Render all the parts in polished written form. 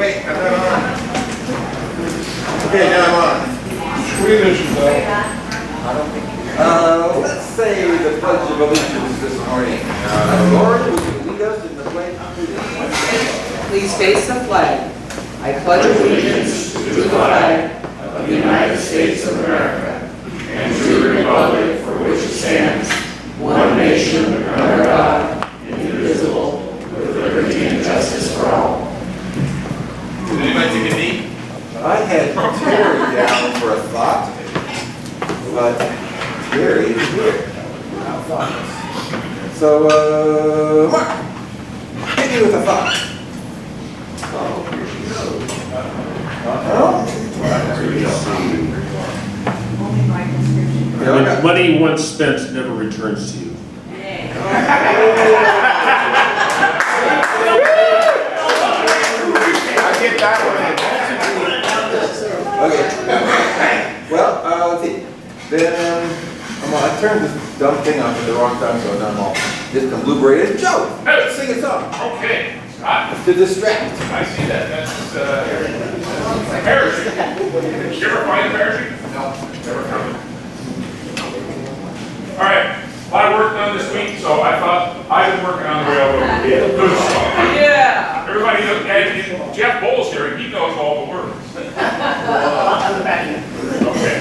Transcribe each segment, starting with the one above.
Okay, got that on. Okay, now I'm on. What do you do, Let's say the Pledge of Allegiance this morning. Lord, would you lead us in the pledge of allegiance? Please face the flag. I pledge allegiance to the flag of the United States of America and to the republic for which it stands, one nation, under God, indivisible, with liberty and justice for all. Did anybody take a knee? I had Terry down for a thought, but Terry is here. So, Mark, hit me with a thought. Money once spent never returns to you. I get that one. Okay. Well, let's see. Then I turned this dumb thing off at the wrong time, so now I'm all discombobulated. Joe, sing a song. Okay. To distract. I see that. That's parachute. Did you ever find a parachute? No. Never found it. All right. A lot of work done this week, so I thought I've been working on the railroad. Good stuff. Yeah. Everybody knows, and Jeff Bowles here, he knows all the words. Okay.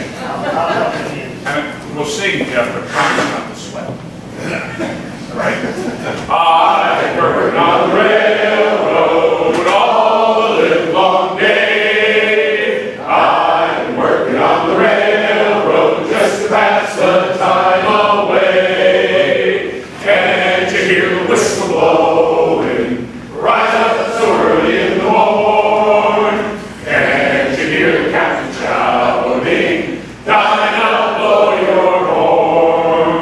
And we'll sing, Jeff, but promise not to sweat. All right? I'm working on the railroad all the live long day. I'm working on the railroad just to pass the time away. Can't you hear the whistle blowing? Rise up so early in the morn. Can't you hear the captain shouting? Dinah, blow your horn.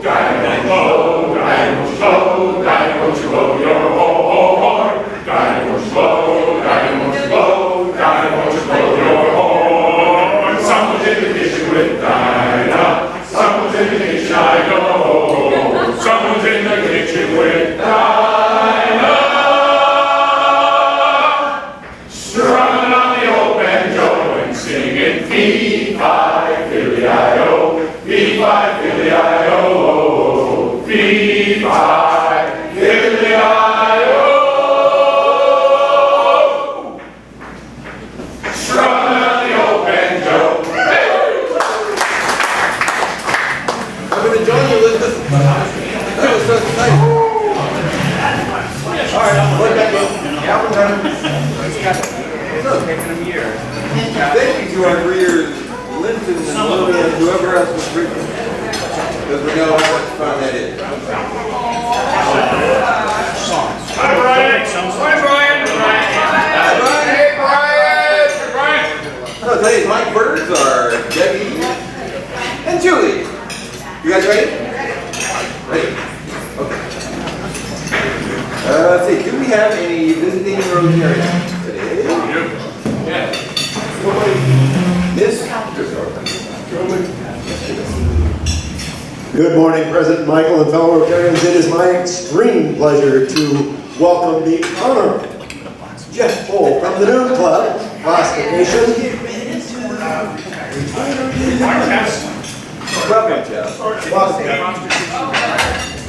Dinah, blow, Dinah, blow, Dinah, won't you blow your horn? Dinah, won't you blow, Dinah, won't you blow, Dinah, won't you blow your horn? Someone's in the kitchen with Dinah. Someone's in the kitchen, I know. Someone's in the kitchen with Dinah. Strumming on the old banjo and singing fee-fi-fili-I-o, fee-fi-fili-I-o, fee-fi-fili-I-o. Strumming on the old banjo. I'm going to join you, Elizabeth. That was so exciting. All right, look back in. Yeah, we're done. Thank you to our readers, Linton and Lily and whoever else was reading, because we know how much fun that is. Hi, Brian. Hi, Brian. Hey, Brian. Hey, Brian. So today's my birds are Debbie and Julie. You guys ready? Ready? Okay. Let's see, do we have any visiting Rotarians today? Yeah. Miss? Good morning, President Michael and fellow Rotarians. It is my extreme pleasure to welcome the Honorable Jeff Cole from the Noon Club, classification. Welcome, Jeff.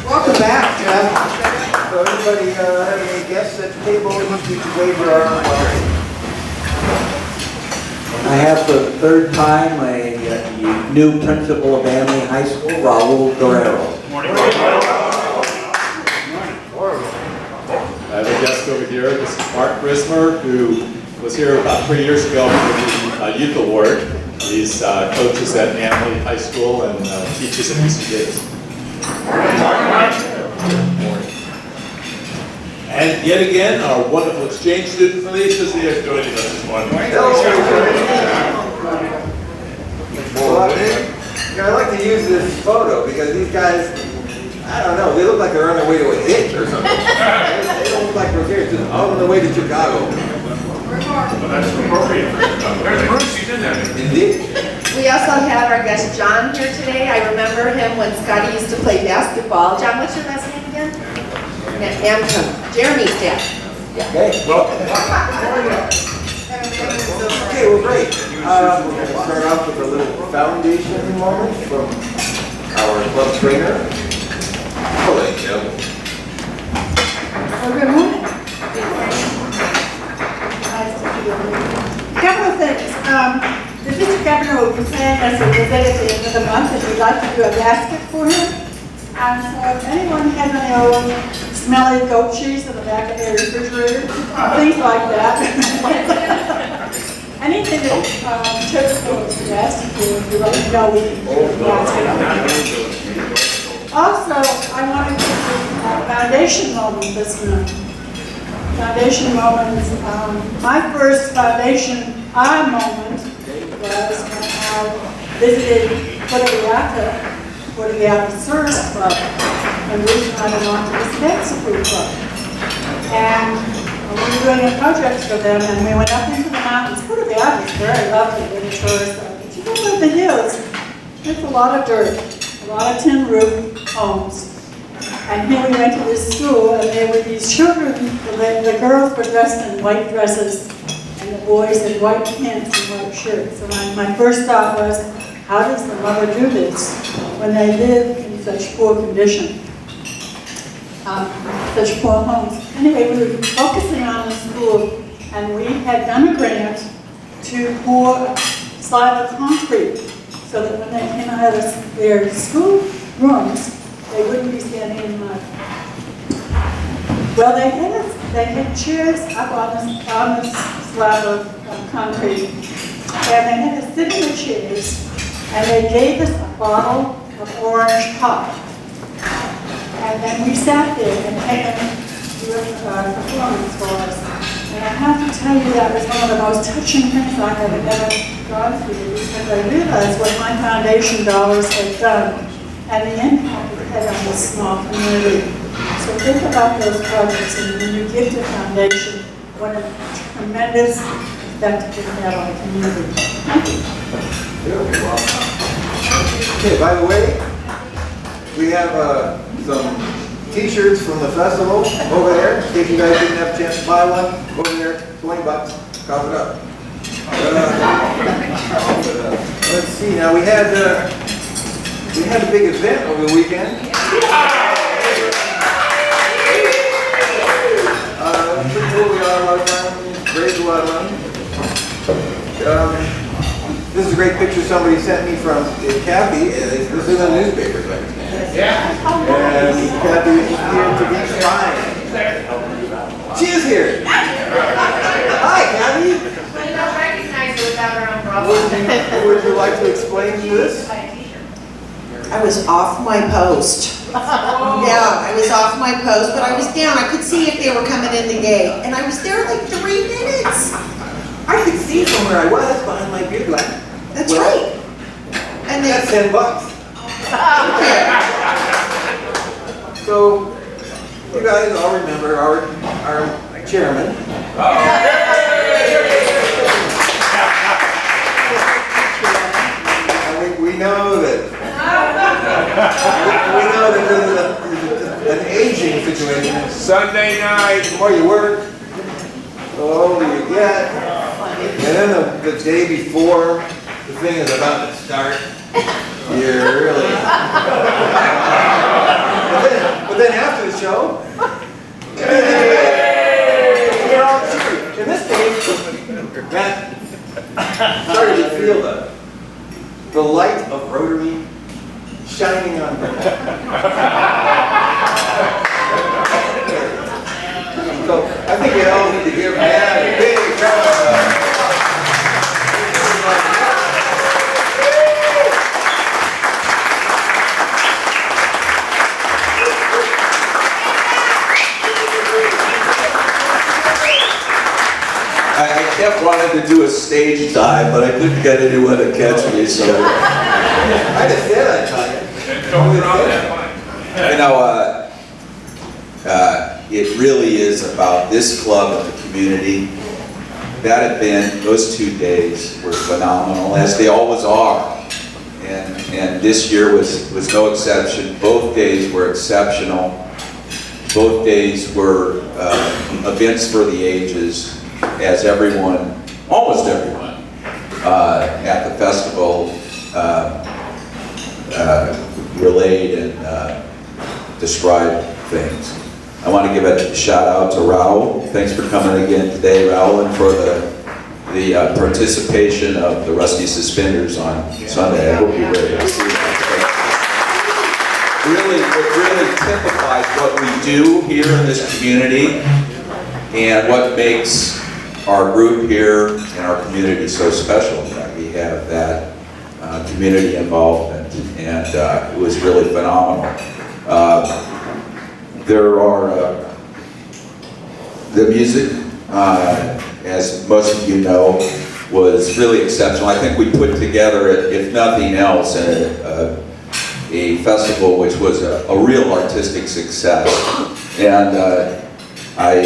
Welcome back, Jeff. So everybody have any guests at the table? You can wave your arm. I have for the third time a new principal of Amity High School, Raul Guerrero. Morning. I have a guest over here. This is Mark Grismer, who was here about 3 years ago for the Youth Award. He's coaches at Amity High School and teaches at UCD. And yet again, our wonderful exchange student Felicia is here joining us this morning. I like to use this photo because these guys, I don't know, they look like they're on their way to a hit or something. They don't look like Rotarians, just all on the way to Chicago. Well, that's appropriate. There's Bruce, he's in there. Indeed. We also have our guest John here today. I remember him when Scotty used to play basketball. John, what's your last name again? Amton. Jeremy's dad. Okay. Welcome. moment from our club trainer. Hello, Joe. Well, good morning. Couple of things. The district governor will be saying as a visit at the end of the month that we'd like to do a basket for him. And so if anyone has any old smelly goat cheese in the back of their refrigerator, things like that. Anything that typical is best, if you let me know, we can do a basket. Also, I wanted to do a foundation moment this month. Foundation moments. My first foundation moment was when I visited Puerto Service Club, and we went on to the Sept Club. And we were doing a project for them, and we went up into the mountains. Puerto Rico is very lovely in the tourist site. But you go up the hills, there's a lot of dirt, a lot of tin roof homes. And here we went to this school, and there were these children. The girls were dressed in white dresses, and the boys in white pants and white shirts. And my first thought was, how does the mother do this when they live in such poor condition, such poor homes? Anyway, we were focusing on the school, and we had done a grant to pour a slab of concrete so that when they came out of their school rooms, they wouldn't be standing in mud. Well, they had chairs up on this slab of concrete, and they had to sit in the chairs, and they gave us a bottle of orange pop. And then we sat there and had them do a performance for us. And I have to tell you, that was one of the most touching things I have ever gone through, because I realized what my foundation dollars had done and the impact it had on this small community. So think about those projects, and when you give to foundation, what a tremendous effect it can have on the community. Thank you. Okay, by the way, we have some t-shirts from the festival over there. In case you guys didn't have a chance to buy one, over there, $20, cough it up. Let's see, now we had a big event over the weekend. Pretty cool, we got a lot of fun, raised a lot of money. This is a great picture somebody sent me from Kathy. This is in the newspapers, I understand. Yeah. And Kathy is here to be fine. She is here. Hi, Kathy. I don't recognize her without her umbrella. Would you like to explain this? I was off my post. Yeah, I was off my post, but I was down. I could see if they were coming in the gate, and I was there like 3 minutes. I could see from where I was behind my beer glass. That's right. And they, That's $10. So, you guys all remember our chairman. We know that there's an aging situation. Sunday night, the more you work, the older you get. And then the day before the thing is about to start, you're really... but then after the show, you're all cheery. In this case, Matt started to feel the light of Rotary shining on her. So I think we all need to give Matt a big round of applause. I kept wanting to do a stage dive, but I couldn't get anyone to catch me, so. I just said I'd tell you. You know, it really is about this club and the community. That event, those 2 days were phenomenal, as they always are. And this year was no exception. Both days were exceptional. Both days were events for the ages, as everyone, almost everyone, at the festival relayed and described things. I want to give a shout out to Raul. Thanks for coming again today, Raul, and for the participation of the Rusty Suspenders on Sunday. I hope you're ready to see that. It really typifies what we do here in this community and what makes our group here and our community so special. That we have that community involvement, and it was really phenomenal. There are the music, as most of you know, was really exceptional. I think we put together, if nothing else, a festival which was a real artistic success. And I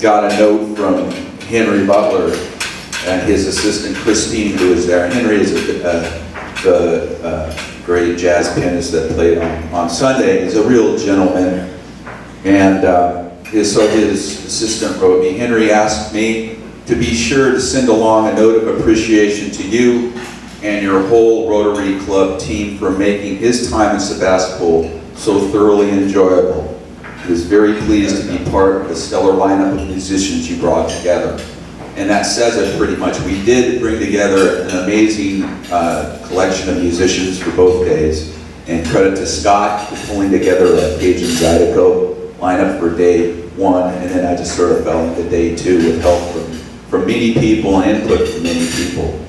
got a note from Henry Butler and his assistant Christine, who was there. Henry is the great jazz pianist that played on Sunday. He's a real gentleman. And so his assistant wrote me, Henry asked me to be sure to send along a note of appreciation to you and your whole Rotary Club team for making his time in Sebastopol so thoroughly enjoyable. He was very pleased to be part of the stellar lineup of musicians you brought together. And that says it pretty much. We did bring together an amazing collection of musicians for both days. And credit to Scott for pulling together a Page and Zydeco lineup for day one. And then I just sort of fell into day two with help from many people and input from many people.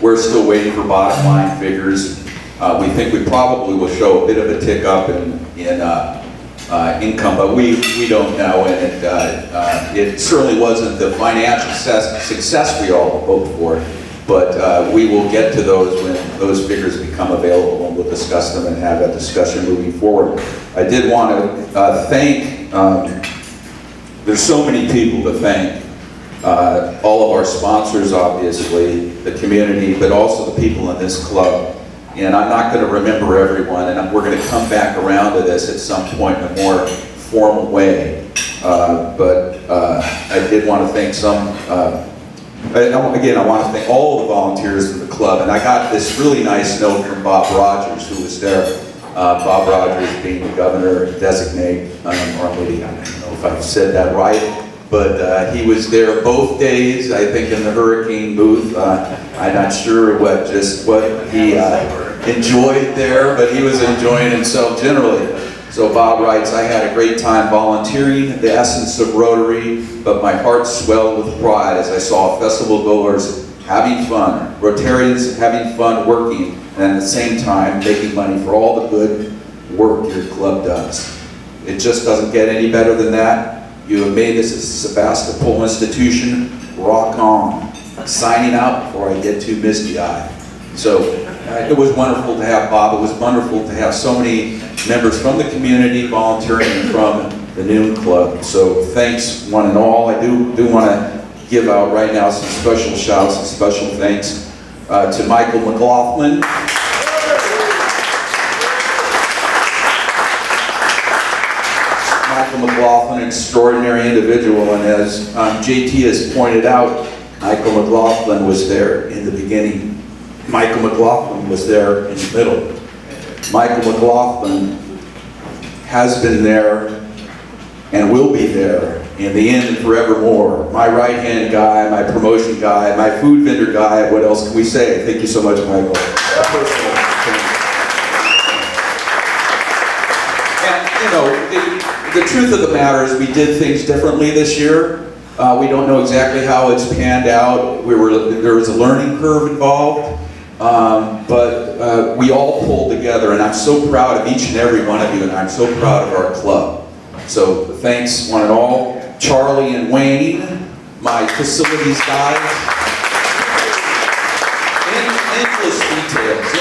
We're still waiting for bottom line figures. We think we probably will show a bit of a tick up in income, but we don't know, and it certainly wasn't the financial success we all hoped for, but we will get to those when those figures become available, and we'll discuss them and have a discussion moving forward. I did want to thank, there's so many people to thank, all of our sponsors, obviously, the community, but also the people in this club. And I'm not going to remember everyone, and we're going to come back around to this at some point in a more formal way. But I did want to thank again, I want to thank all the volunteers in the club. And I got this really nice note from Bob Rogers, who was there. Bob Rogers being the governor designate, or maybe, I don't know if I've said that right. But he was there both days, I think, in the hurricane booth. I'm not sure what he enjoyed there, but he was enjoying himself generally. So Bob writes, I had a great time volunteering, the essence of Rotary, but my heart swelled with pride as I saw festival goers having fun, Rotarians having fun working, and at the same time making money for all the good work your club does. It just doesn't get any better than that. You have made this a Sebastopol institution. Rock on. Signing out before I get too misty-eyed. So it was wonderful to have Bob. It was wonderful to have so many members from the community volunteering and from the Noon Club. So thanks one and all. I do want to give out right now some special shouts and special thanks to Michael McLaughlin. Michael McLaughlin, an extraordinary individual, and as JT has pointed out, Michael McLaughlin was there in the beginning. Michael McLaughlin was there in the middle. Michael McLaughlin has been there and will be there in the end and forevermore. My right-hand guy, my promotion guy, my food vendor guy, what else can we say? Thank you so much, Michael. And, you know, the truth of the matter is we did things differently this year. We don't know exactly how it's panned out. There was a learning curve involved, but we all pulled together, and I'm so proud of each and every one of you, and I'm so proud of our club. So thanks one and all. Charlie and Wayne, my facilities guys.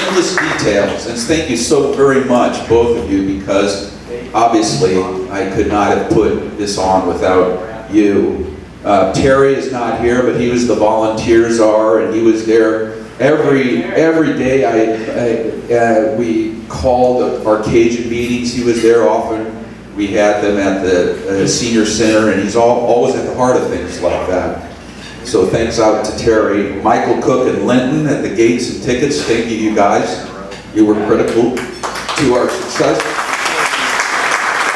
Endless details. And thank you so very much, both of you, because obviously I could not have put this on without you. Terry is not here, but he was the volunteer czar, and he was there every day. We called our Cajun meetings. He was there often. We had them at the senior center, and he's always at the heart of things like that. So thanks out to Terry, Michael Cook, and Linton at the gates and tickets. Thank you, you guys. You were critical to our success.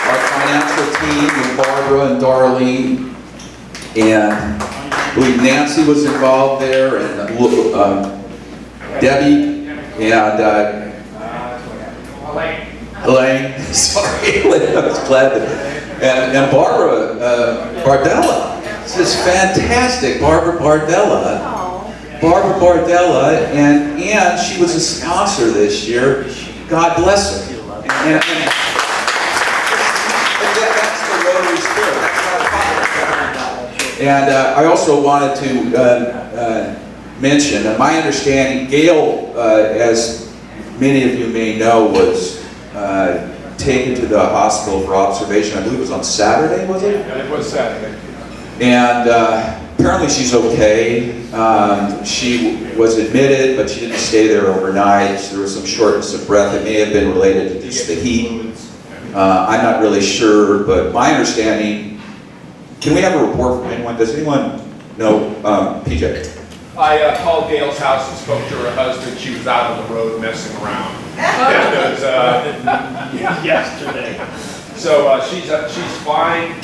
Our financial team with Barbara and Darlene, and I believe Nancy was involved there, and Debbie, and Elaine, sorry, Elaine, I was glad that, and Barbara Bardella. This is fantastic, Barbara Bardella. Barbara Bardella, and she was a sponsor this year. God bless her. And that's the Rotary spirit. And I also wanted to mention, my understanding, Gail, as many of you may know, was taken to the hospital for observation. I believe it was on Saturday, was it? Yeah, it was Saturday. And apparently she's okay. She was admitted, but she didn't stay there overnight. There was some shortness of breath. It may have been related to just the heat. I'm not really sure, but my understanding, can we have a report from anyone? Does anyone know, PJ? I called Gail's house and spoke to her husband. She was out on the road messing around. Yesterday. So she's fine.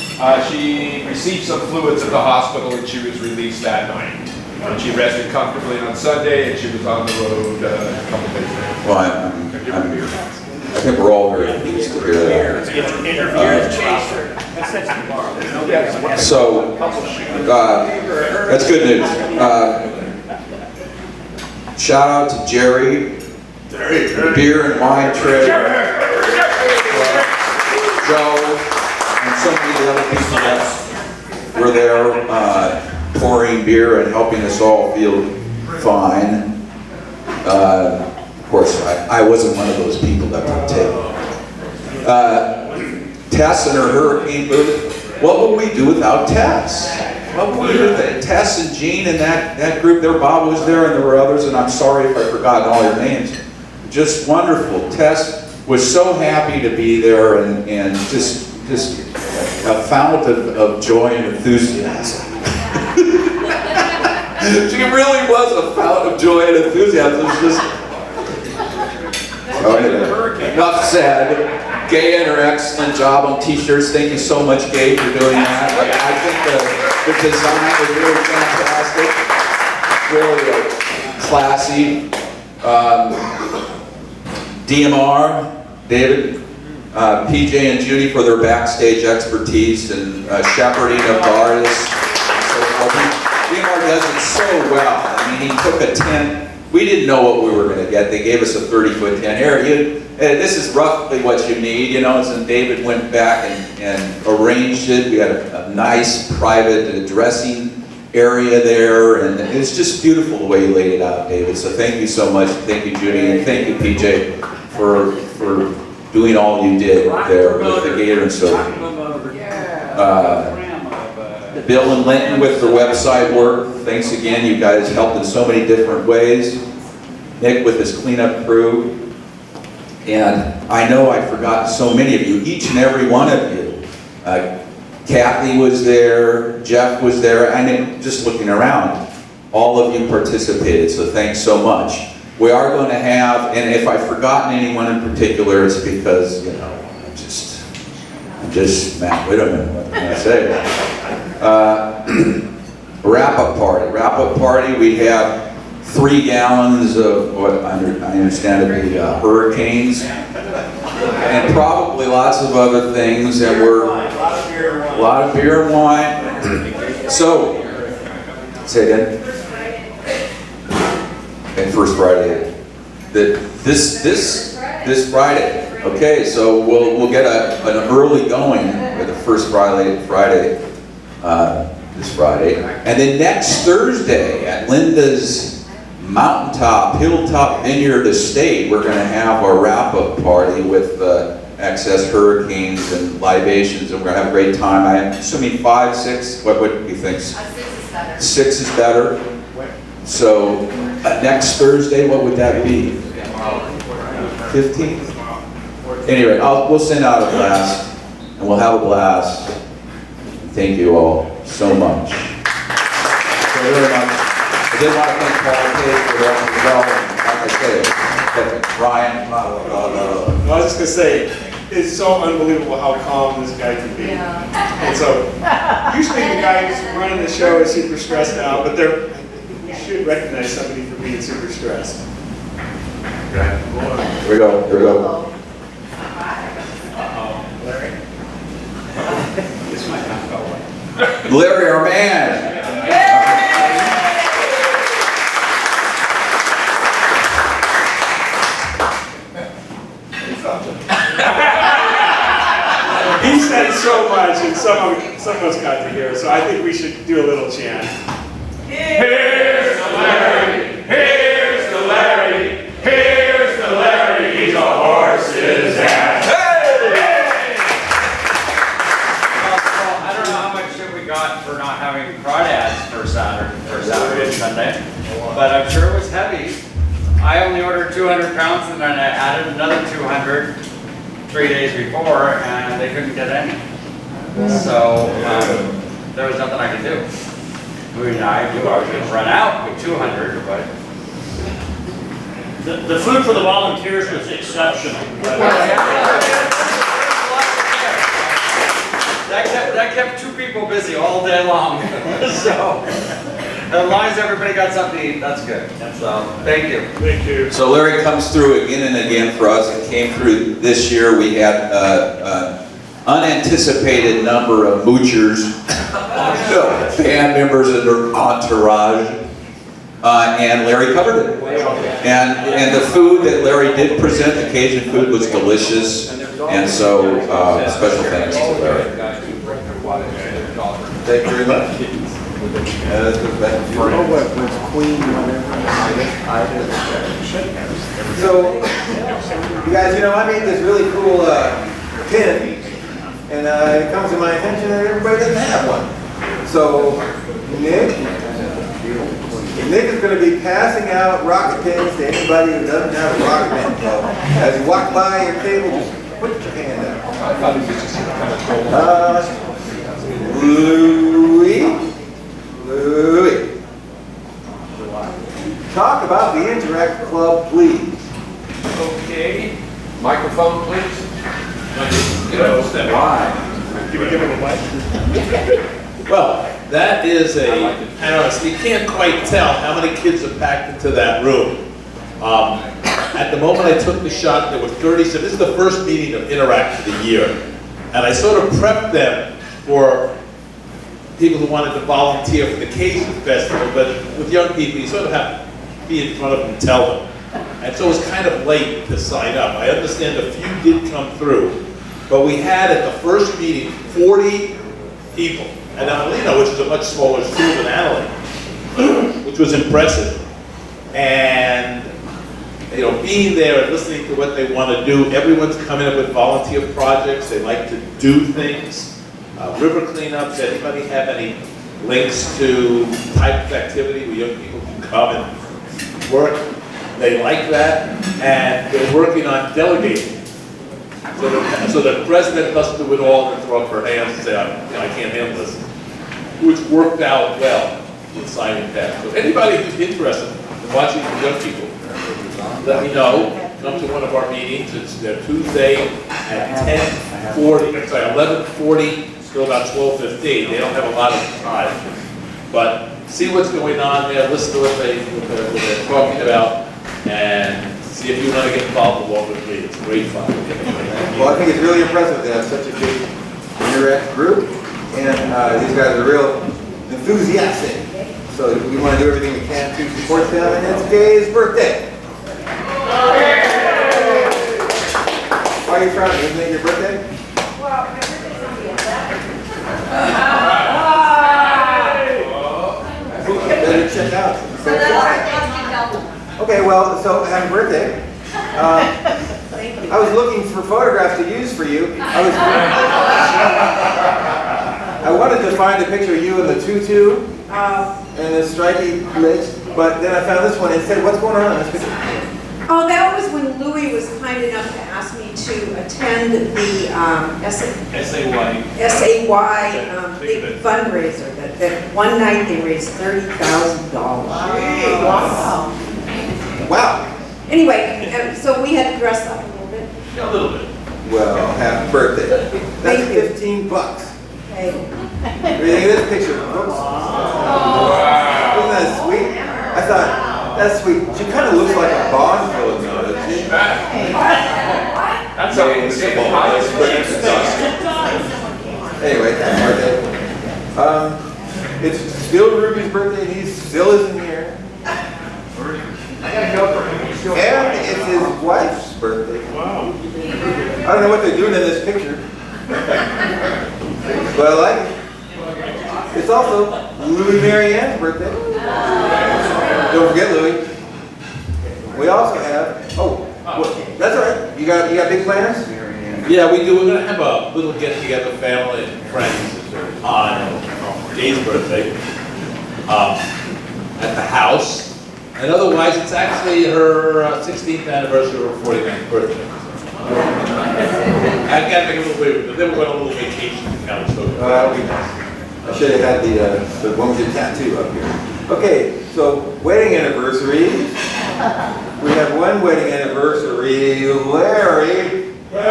She received some fluids at the hospital and she was released that night. And she rested comfortably on Sunday and she was on the road a couple days later. Well, I think we're all very pleased to hear that. So, that's good news. Shout out to Jerry, Beer and Wine Trade, Joe, and so many of the other people that were there pouring beer and helping us all feel fine. Of course, I wasn't one of those people that would take Tess and her hurricane booth. What would we do without Tess? What would we do with Tess and Jean and that group there? Bob was there and there were others, and I'm sorry if I've forgotten all your names. Just wonderful. Tess was so happy to be there and just a fount of joy and enthusiasm. She really was a fount of joy and enthusiasm. It was just... Enough said. Gay and her excellent job on t-shirts. Thank you so much, Gay, for doing that. I think the design was really fantastic. Really classy. DMR, David, PJ and Judy for their backstage expertise and shepherding of artists. DMR does it so well. I mean, he took a tent. We didn't know what we were going to get. They gave us a 30-foot tent. Here, this is roughly what you need, you know. And David went back and arranged it. We had a nice private dressing area there, and it was just beautiful the way you laid it out, David. So thank you so much. Thank you, Judy, and thank you, PJ, for doing all you did there with the Gator and so. Bill and Linton with the website work. Thanks again, you guys helped in so many different ways. Nick with his cleanup crew. And I know I've forgotten so many of you, each and every one of you. Kathy was there, Jeff was there, and just looking around, all of you participated, so thanks so much. We are going to have, and if I've forgotten anyone in particular, it's because, you know, I'm just, man, wait a minute, what can I say? Wrap-up party. Wrap-up party, we have 3 gallons of what I understand to be hurricanes, and probably lots of other things, and we're a lot of beer and wine. So, say again. And first Friday. This Friday. Okay, so we'll get an early going with the first Friday this Friday, and then next Thursday at Linda's Mountaintop Hilltop Vineyard Estate, we're going to have our wrap-up party with excess hurricanes and libations, and we're going to have a great time. I'm assuming 5, 6. What do you think? 6 is better. 6 is better. So next Thursday, what would that be? 15th. Anyway, we'll send out a blast, and we'll have a blast. Thank you all so much. I did want to thank Paul Page for that as well. Like I said, Ryan, I was just gonna say, it's so unbelievable how calm this guy can be. And so, usually the guy who's running the show is super stressed out, but you should recognize somebody for being super stressed. here we go, here we go. Larry, our man. He said so much, and some of us got to hear, so I think we should do a little chant. Here's the Larry, here's the Larry, here's the Larry, he's a horse's ass. Well, I don't know how much shit we got for not having crawdads for Saturday and Sunday, but I'm sure it was heavy. I only ordered 200 pounds and then I added another 200 3 days before and they couldn't get any. So there was nothing I could do. I mean, I knew I was going to run out with 200, but... The food for the volunteers was exceptional. That kept two people busy all day long. So, as long as everybody got something to eat, that's good. So, thank you. Thank you. So Larry comes through again and again for us. It came through this year. We had an unanticipated number of moochers, band members and their entourage, and Larry covered it. And the food that Larry did present, the Cajun food, was delicious. And so special thanks to Larry. Thank you very much. So, you guys, I made this really cool pin, and it comes to my attention that everybody doesn't have one. So, Nick is going to be passing out rocket pins to anybody who doesn't have a rocket pin. So, as you walk by your table, just put your hand out. Louis. Talk about the Interact Club, please. Okay, microphone please. Can we give him a mic? Well, that is I don't know, you can't quite tell how many kids are packed into that room. At the moment I took the shot, there were 30, so this is the first meeting of Interact for the year. And I sort of prepped them for people who wanted to volunteer for the Cajun Festival, but with young people, you sort of have to be in front of them and tell them. And so it was kind of late to sign up. I understand a few did come through, but we had at the first meeting 40 people. And Amelina, which is a much smaller school than Annalee, which was impressive. And being there and listening to what they want to do, everyone's coming up with volunteer projects. They like to do things. River cleanups, anybody have any links to type of activity where young people can come and work? They like that, and they're working on delegating. So the president doesn't do it all and throw up her hands and say, I can't handle this, which worked out well with signing that. So anybody who's interested in watching the young people, let me know. Come to one of our meetings. It's Tuesday at 11:40 till about 12:15. They don't have a lot of time, but see what's going on there. Listen to what they're talking about, and see if you want to get involved along with me. It's great fun. Well, I think it's really impressive to have such a big Interact group, and these guys are real enthusiastic. So we want to do everything we can to support them, and it's Gay's birthday. Why are you frowning? Isn't it your birthday? Well, my birthday's on the 11th. Better check out. So that's our Okay, well, so happy birthday. Thank you. I was looking for photographs to use for you. I wanted to find a picture of you in the tutu and the stripy legs, but then I found this one and said, what's going on in this picture? Oh, that was when Louis was kind enough to ask me to attend the SAY big fundraiser that that one night they raised $30,000. Wow. Wow. Anyway, so we had to dress up a little bit. A little bit. Well, happy birthday. That's Thank you. $15. Okay. Look at this picture, folks. Isn't that sweet? I thought, that's sweet. She kind of looks like a Bond villain, though, doesn't she? That's a simple. Anyway, happy birthday. It's still Ruby's birthday, and he still isn't here. And it's his wife's birthday. Wow. I don't know what they're doing in this picture, but I like it. It's also Louis Marianne's birthday. Don't forget Louis. We also have, that's all right. You got big plans? Yeah, we do. We're going to have a little get-together, family and friends on Dave's birthday at the house. And otherwise, it's actually her 16th anniversary or 49th birthday. I got to make a little weird with it. Then we're going on a little vacation to town. So That'll be nice. I should have had the one with the tattoo up here. Okay, so wedding anniversary. We have one wedding anniversary. Larry. I'm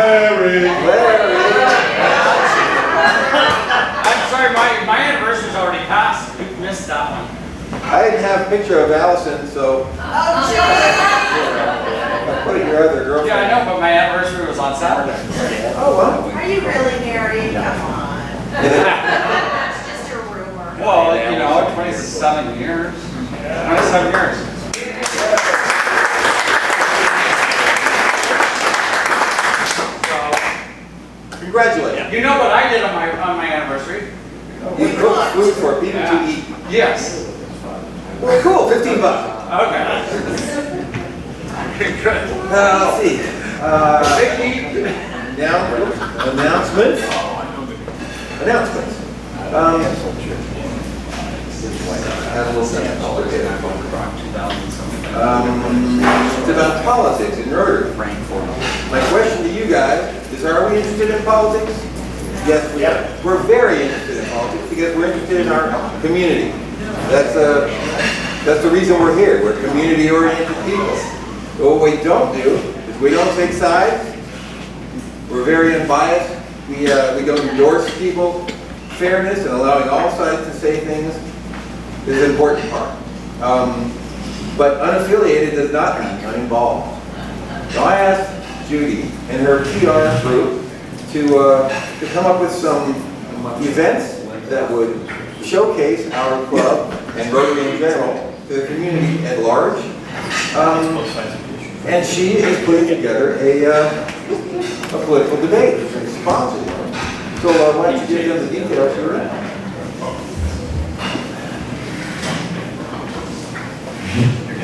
sorry, my anniversary's already passed. You missed that one. I didn't have a picture of Allison, so I put your other girlfriend. Yeah, I know, but my anniversary was on Saturday. Oh, well. Are you really married? Come on. That's just a rumor. Well, you know, 27 years. 27 years. Congratulations. You know what I did on my anniversry? You cooked food for people to eat. Yes. Well, cool, $15. Okay. Good. Let's see. Announcements. It's about politics in order. My question to you guys is, are we interested in politics? Yes, we are. We're very interested in politics because we're interested in our community. That's the reason we're here. We're community-oriented people. But what we don't do is we don't take sides. We're very unbiased. We don't endorse people. Fairness and allowing all sides to say things is an important part. But unaffiliated does not mean uninvolved. So I asked Judy and her PR group to come up with some events that would showcase our club and Rotary in general to the community at large. And she is putting together a political debate and sponsored one. So why don't you give them the details here?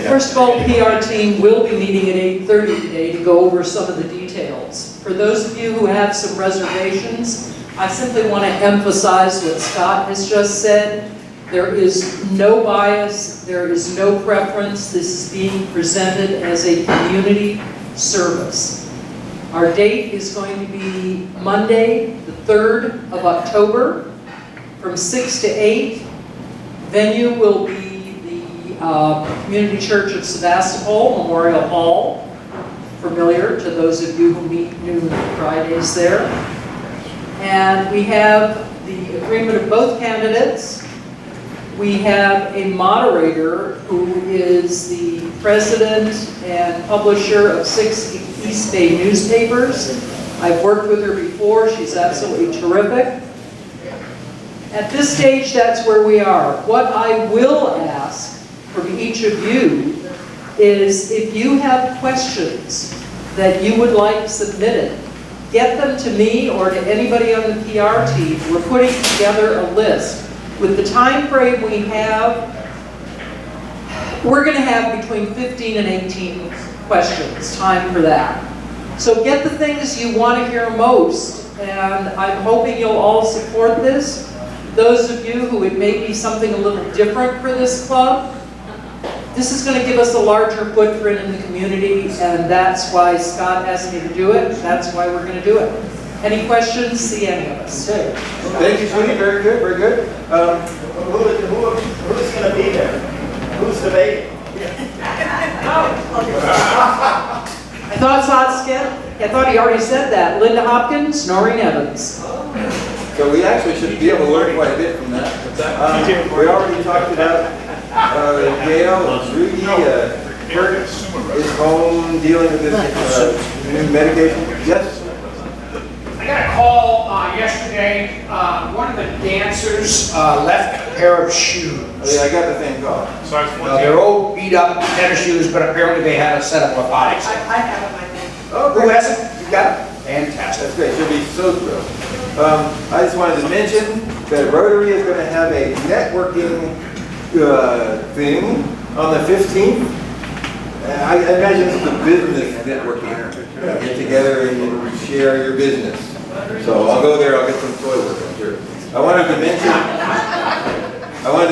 First of all, the PR team will be meeting at 8:30 today to go over some of the details. For those of you who have some reservations, I simply want to emphasize what Scott has just said. There is no bias, there is no preference. This is being presented as a community service. Our date is going to be Monday, the 3rd of October, from 6 to 8. Venue will be Community Church of Sebastopol, Memorial Hall, familiar to those of you who meet noon Fridays there. And we have the agreement of both candidates. We have a moderator who is the president and publisher of 6 East Bay newspapers. I've worked with her before. She's absolutely terrific. At this stage, that's where we are. What I will ask from each of you is, if you have questions that you would like submitted, get them to me or to anybody on the PR team. We're putting together a list. With the time frame we have, we're going to have between 15 and 18 questions, time for that. So get the things you want to hear most, and I'm hoping you'll all support this. Those of you who it may be something a little different for this club, this is going to give us a larger footprint in the community, and that's why Scott asked me to do it. That's why we're going to do it. Any questions? See any of us. Okay. Thank you, Judy. Very good, very good. Who's going to be there? Who's debating? I thought he already said that. Linda Hopkins, Noreen Evans. So we actually should be able to learn quite a bit from that. We already talked about Gail and Rudy. Kurt is home dealing with this new medication. Yes? I got a call yesterday. One of the dancers left a pair of shoes. Oh, yeah, I got the same call. They're old, beat up tennis shoes, but apparently they had a set of orthotics. I have it, my name. Oh, Who has it? You got it? Fantastic. That's great. She'll be so thrilled. I just wanted to mention that Rotary is going to have a networking thing on the 15th. I imagine it's the business networking. Get together and share your business. So I'll go there. I'll get some toy work, I'm sure. I wanted to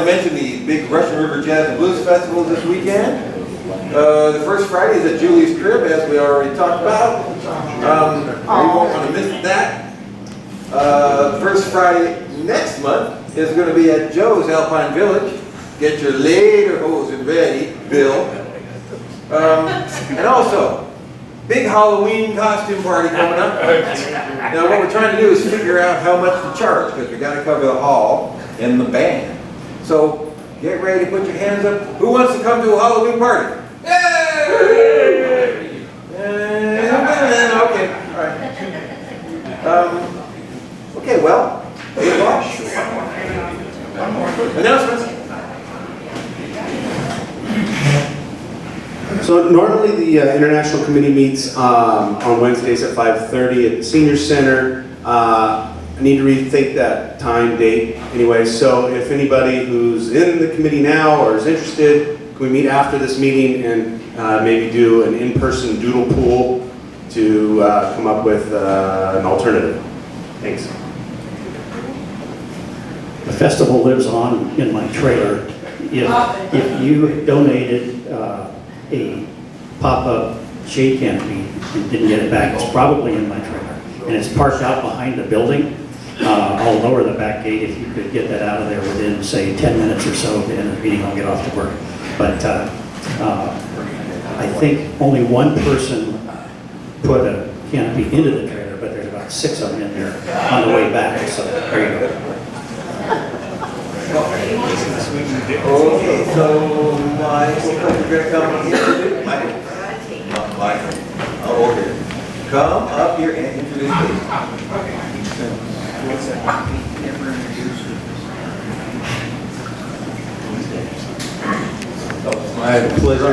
mention the big Russian River Jazz and Blues Festival this weekend. The first Friday is at Julie's Crib, as we already talked about. You won't want to miss that. The first Friday next month is going to be at Joe's Alpine Village. Get your lederhosen ready, Bill. And also, big Halloween costume party coming up. Now what we're trying to do is figure out how much to charge, because we got to cover the hall and the band. So get ready to put your hands up. Who wants to come to a Halloween party? Yay! Okay, all right. Okay, well, 8 o'clock. Announcements. So normally the International Committee meets on Wednesdays at 5:30 at the Senior Center. I need to rethink that time, date, anyway. So if anybody who's in the committee now or is interested, can we meet after this meeting and maybe do an in-person doodle pool to come up with an alternative? Thanks. The festival lives on in my trailer. If you donated a pop-up shade canopy and didn't get it back, it's probably in my trailer. And it's parked out behind the building. I'll lower the back gate if you could get that out of there within, say, 10 minutes or so of the end of the meeting. I'll get off to work. But I think only one person put a canopy into the trailer, but there's about 6 of them in there on the way back. So there you go. Okay, so Michael, you're going to come here. Michael. Oh, okay. Come up here and introduce me. My pleasure.